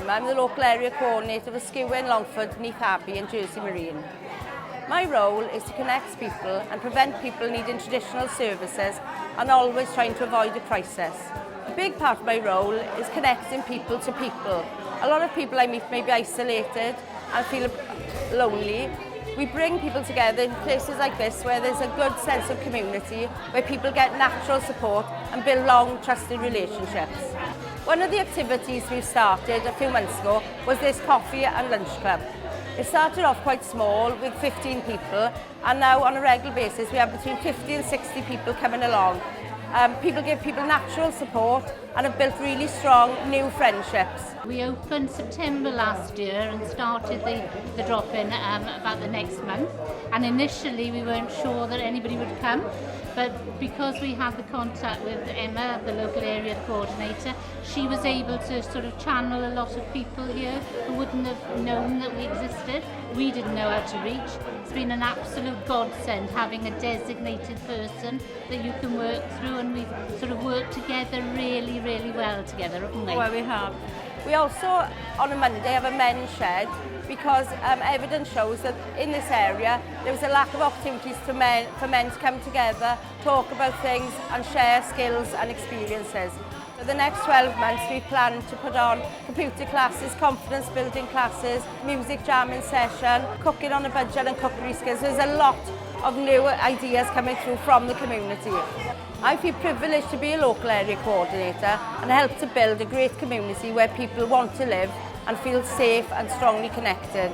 Emma. I'm the local area coordinator for Skewen, Longford, Neath Abbey and Jersey Marine. My role is to connect people and prevent people needing traditional services and always trying to avoid a crisis. A big part of my role is connecting people to people. A lot of people I meet may be isolated and feel lonely. We bring people together in places like this where there's a good sense of community, where people get natural support and build long, trusted relationships. One of the activities we started a few months ago was this coffee and lunch club. It started off quite small with 15 people, and now on a regular basis we have between 50 and 60 people coming along. People give people natural support and have built really strong new friendships. We opened September last year and started the drop-in about the next month, and initially we weren't sure that anybody would come, but because we had the contact with Emma, the local area coordinator, she was able to sort of channel a lot of people here who wouldn't have known that we existed. We didn't know how to reach. It's been an absolute godsend having a designated person that you can work through, and we've sort of worked together really, really well together, haven't we? Well, we have. We also, on a Monday, have a men's shed because evidence shows that in this area there was a lack of opportunities for men to come together, talk about things and share skills and experiences. For the next 12 months we plan to put on computer classes, confidence building classes, music jamming session, cooking on a budget and cookery skills. There's a lot of new ideas coming through from the community. I feel privileged to be a local area coordinator and help to build a great community where people want to live and feel safe and strongly connected.